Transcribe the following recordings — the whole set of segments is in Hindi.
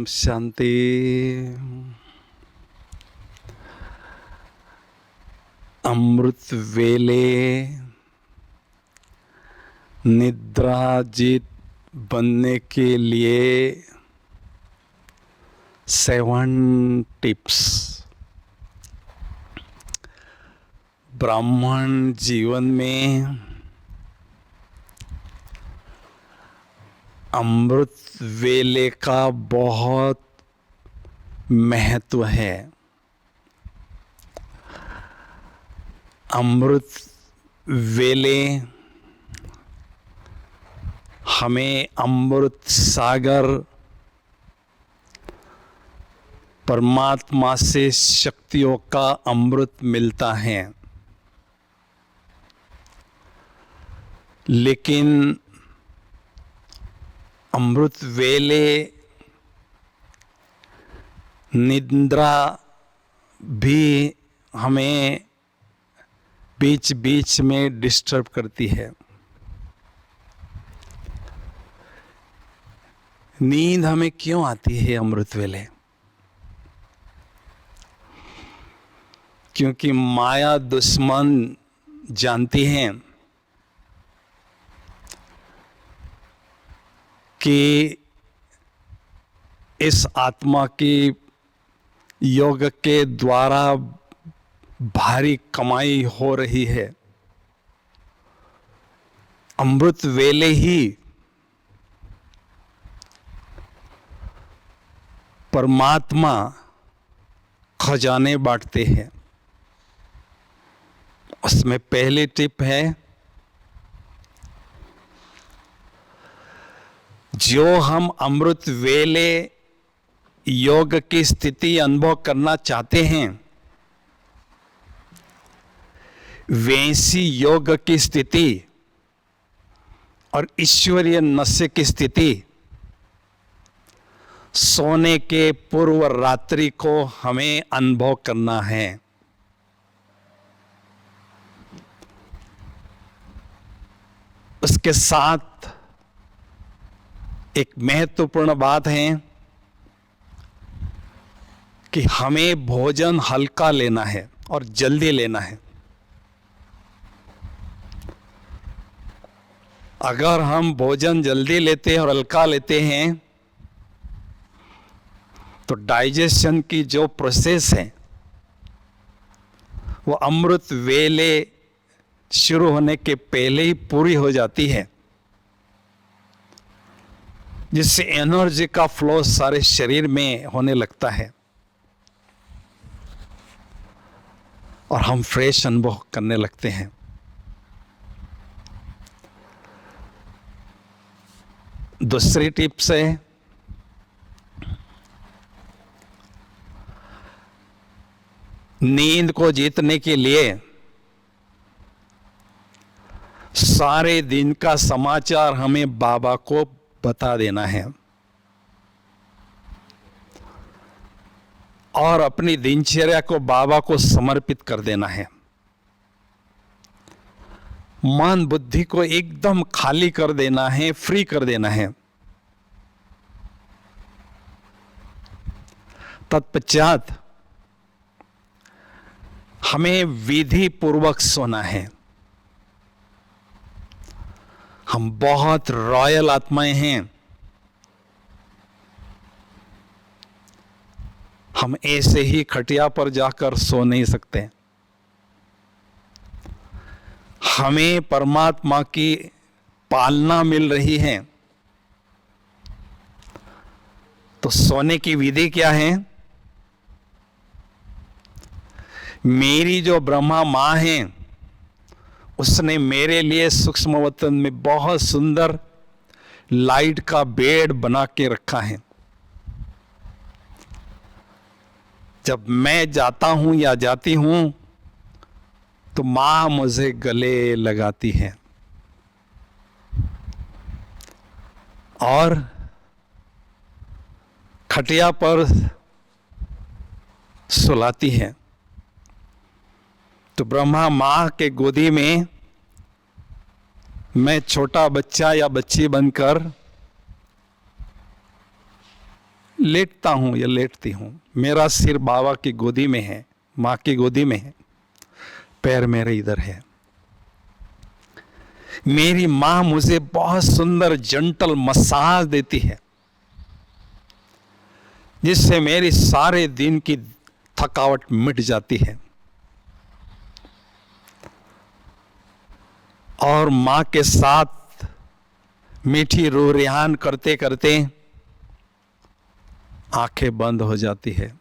शांति। अमृत वेले निद्राजित बनने के लिए 7 टिप्स। ब्राह्मण जीवन में अमृत वेले का बहुत महत्व है। अमृत वेले हमें अमृत सागर परमात्मा से शक्तियों का अमृत मिलता है, लेकिन अमृत वेले निद्रा भी हमें बीच बीच में डिस्टर्ब करती है। नींद हमें क्यों आती है अमृत वेले? क्योंकि माया दुश्मन जानती हैं कि इस आत्मा की योग के द्वारा भारी कमाई हो रही है। अमृत वेले ही परमात्मा खजाने बांटते हैं। उसमें पहली टिप है, जो हम अमृत वेले योग की स्थिति अनुभव करना चाहते हैं, वैसी योग की स्थिति और ईश्वरीय नशे की स्थिति सोने के पूर्व रात्रि को हमें अनुभव करना है। उसके साथ एक महत्वपूर्ण बात है कि हमें भोजन हल्का लेना है और जल्दी लेना है। अगर हम भोजन जल्दी लेते हैं और हल्का लेते हैं तो डाइजेशन की जो प्रोसेस है वो अमृत वेले शुरू होने के पहले ही पूरी हो जाती है, जिससे एनर्जी का फ्लो सारे शरीर में होने लगता है और हम फ्रेश अनुभव करने लगते हैं। दूसरी टिप्स है, नींद को जीतने के लिए सारे दिन का समाचार हमें बाबा को बता देना है और अपनी दिनचर्या को बाबा को समर्पित कर देना है। मन बुद्धि को एकदम खाली कर देना है, फ्री कर देना है। तत्पश्चात हमें विधि पूर्वक सोना है। हम बहुत रॉयल आत्माएं हैं। हम ऐसे ही खटिया पर जाकर सो नहीं सकते। हमें परमात्मा की पालना मिल रही है। तो सोने की विधि क्या है? मेरी जो ब्रह्मा माँ है, उसने मेरे लिए सूक्ष्म वतन में बहुत सुंदर लाइट का बेड बना के रखा है। जब मैं जाता हूं या जाती हूं तो माँ मुझे गले लगाती है और खटिया पर सुलाती है। तो ब्रह्मा माँ के गोदी में मैं छोटा बच्चा या बच्ची बनकर लेटता हूं या लेटती हूं, मेरा सिर बाबा की गोदी में है, माँ की गोदी में है, पैर मेरे इधर है। मेरी माँ मुझे बहुत सुंदर जेंटल मसाज देती है, जिससे मेरी सारे दिन की थकावट मिट जाती है। और माँ के साथ मीठी रूह-रिहान करते करते आंखें बंद हो जाती है,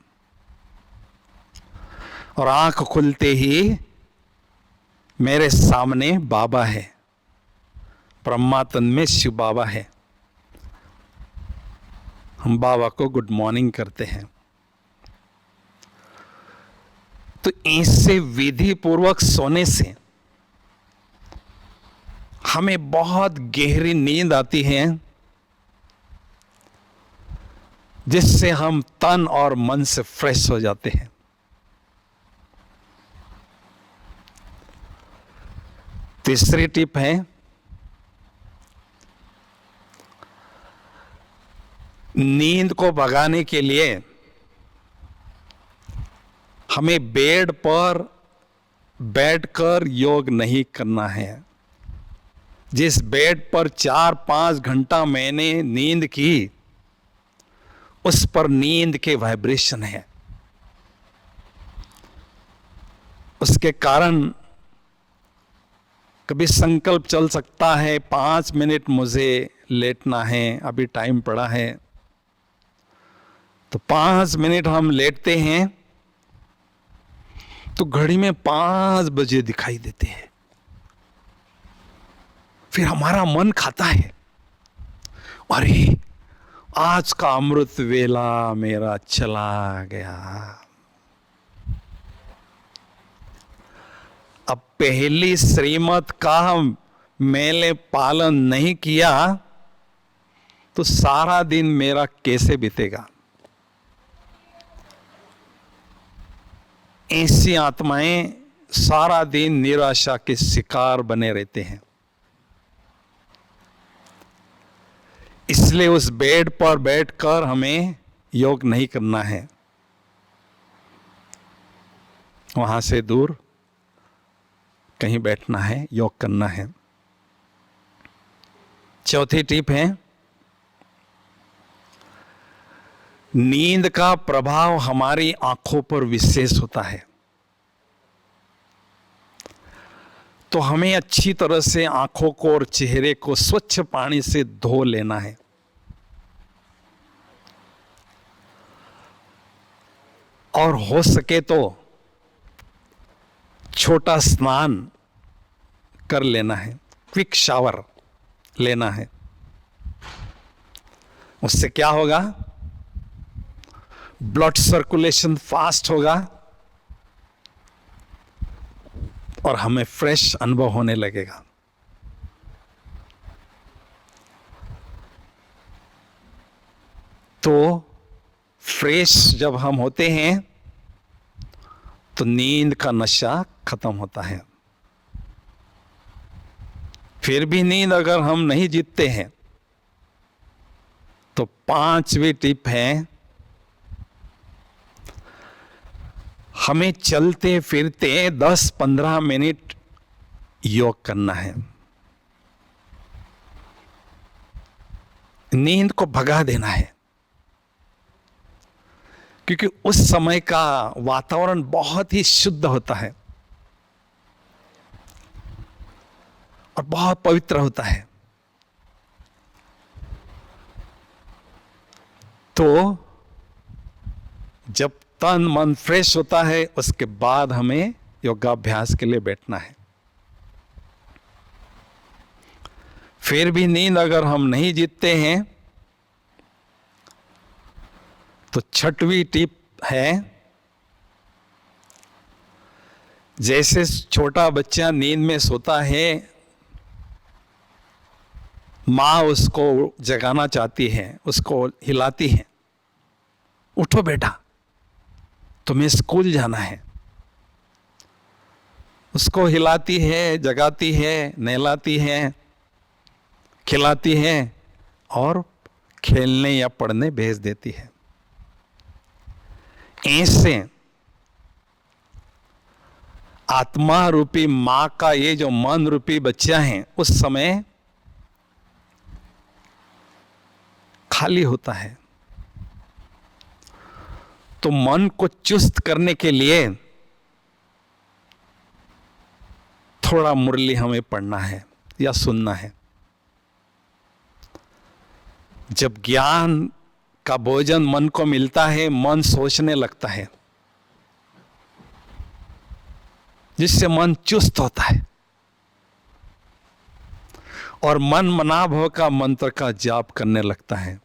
और आंख खुलते ही मेरे सामने बाबा है, ब्रह्मा तन में शिव बाबा है। हम बाबा को गुड मॉर्निंग करते हैं। तो इससे विधि पूर्वक सोने से हमें बहुत गहरी नींद आती है, जिससे हम तन और मन से फ्रेश हो जाते हैं। तीसरी टिप है, नींद को भगाने के लिए हमें बेड पर बैठकर योग नहीं करना है। जिस बेड पर 4-5 घंटा मैंने नींद की, उस पर नींद के वाइब्रेशन है। उसके कारण कभी संकल्प चल सकता है 5 मिनट मुझे लेटना है, अभी टाइम पड़ा है, तो 5 मिनट हम लेटते हैं तो घड़ी में 5 बजे दिखाई देते हैं। फिर हमारा मन खाता है, अरे आज का अमृत वेला मेरा चला गया। अब पहली श्रीमत का मैंने पालन नहीं किया तो सारा दिन मेरा कैसे बीतेगा। ऐसी आत्माएं सारा दिन निराशा के शिकार बने रहते हैं। इसलिए उस बेड पर बैठकर हमें योग नहीं करना है, वहां से दूर कहीं बैठना है, योग करना है। चौथी टिप है, नींद का प्रभाव हमारी आंखों पर विशेष होता है, तो हमें अच्छी तरह से आंखों को और चेहरे को स्वच्छ पानी से धो लेना है। और हो सके तो छोटा स्नान कर लेना है, क्विक शावर लेना है। उससे क्या होगा, ब्लड सर्कुलेशन फास्ट होगा और हमें फ्रेश अनुभव होने लगेगा। तो फ्रेश जब हम होते हैं तो नींद का नशा खत्म होता है। फिर भी नींद अगर हम नहीं जीतते हैं तो 5वीं टिप है, हमें चलते फिरते 10-15 मिनट योग करना है। नींद को भगा देना है, क्योंकि उस समय का वातावरण बहुत ही शुद्ध होता है और बहुत पवित्र होता है। तो जब तन मन फ्रेश होता है, उसके बाद हमें योगाभ्यास के लिए बैठना है। फिर भी नींद अगर हम नहीं जीतते हैं तो 6वीं टिप है, जैसे छोटा बच्चा नींद में सोता है, माँ उसको जगाना चाहती है, उसको हिलाती है, उठो बेटा तुम्हें स्कूल जाना है। उसको हिलाती है, जगाती है, नहलाती है, खिलाती है और खेलने या पढ़ने भेज देती है। ऐसे आत्मा रूपी मां का ये जो मन रूपी बच्चा है उस समय खाली होता है। तो मन को चुस्त करने के लिए थोड़ा मुरली हमें पढ़ना है या सुनना है। जब ज्ञान का भोजन मन को मिलता है, मन सोचने लगता है, जिससे मन चुस्त होता है और मन मनाभव का मंत्र का जाप करने लगता है।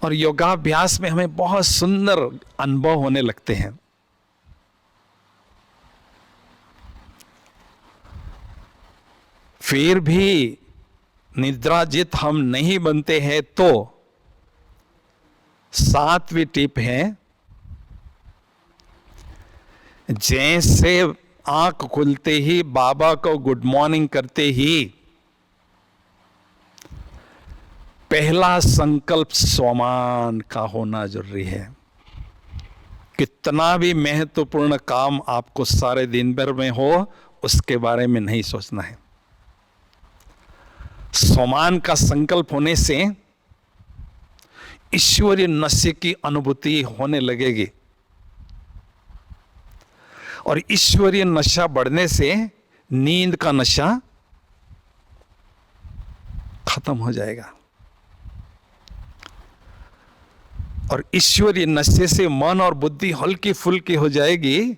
और योगाभ्यास में हमें बहुत सुंदर अनुभव होने लगते हैं। फिर भी निद्राजित हम नहीं बनते हैं तो 7वीं टिप है, जैसे आंख खुलते ही बाबा को गुड मॉर्निंग करते ही पहला संकल्प स्वमान का होना जरूरी है। कितना भी महत्वपूर्ण काम आपको सारे दिन भर में हो, उसके बारे में नहीं सोचना है। स्वमान का संकल्प होने से ईश्वरीय नशे की अनुभूति होने लगेगी और ईश्वरीय नशा बढ़ने से नींद का नशा खत्म हो जाएगा और ईश्वरीय नशे से मन और बुद्धि हल्की फुल्की हो जाएगी,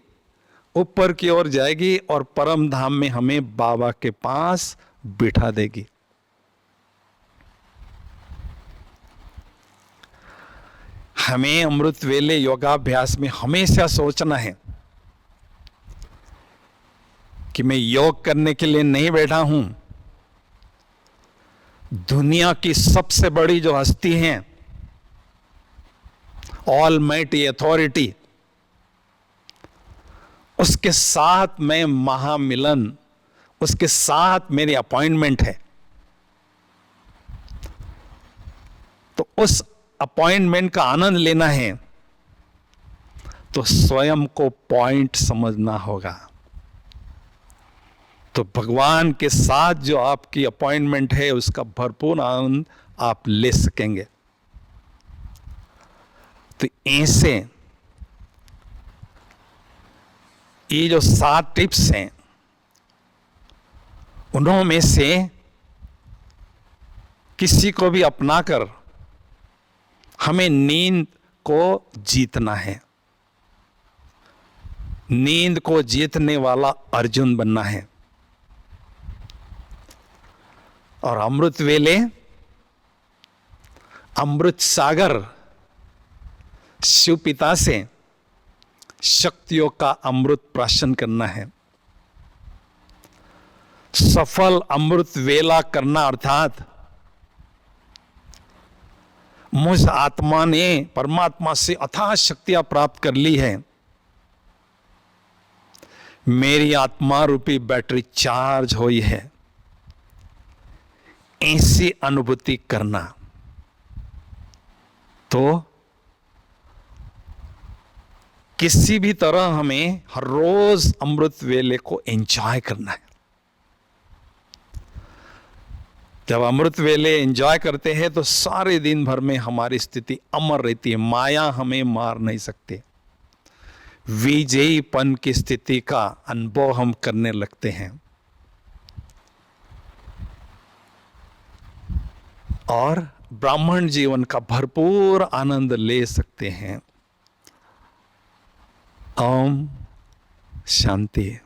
ऊपर की ओर जाएगी और परम धाम में हमें बाबा के पास बिठा देगी। हमें अमृत वेले योगाभ्यास में हमेशा सोचना है कि मैं योग करने के लिए नहीं बैठा हूं। दुनिया की सबसे बड़ी जो हस्ती है, ऑलमाइटी अथॉरिटी, उसके साथ मैं महामिलन, उसके साथ मेरी अपॉइंटमेंट है। तो उस अपॉइंटमेंट का आनंद लेना है तो स्वयं को पॉइंट समझना होगा। तो भगवान के साथ जो आपकी अपॉइंटमेंट है उसका भरपूर आनंद आप ले सकेंगे। तो ऐसे ये जो 7 टिप्स हैं, उन्होंने से किसी को भी अपनाकर हमें नींद को जीतना है। नींद को जीतने वाला अर्जुन बनना है और अमृत वेले अमृत सागर शिव पिता से शक्तियों का अमृत प्राशन करना है। सफल अमृत वेला करना अर्थात मुझ आत्मा ने परमात्मा से अथाह शक्तियां प्राप्त कर ली है, मेरी आत्मा रूपी बैटरी चार्ज हुई है, ऐसी अनुभूति करना। तो किसी भी तरह हमें हर रोज अमृत वेले को एंजॉय करना है। जब अमृत वेले एंजॉय करते हैं तो सारे दिन भर में हमारी स्थिति अमर रहती है, माया हमें मार नहीं सकते। विजयीपन की स्थिति का अनुभव हम करने लगते हैं और ब्राह्मण जीवन का भरपूर आनंद ले सकते हैं। ओम शांति।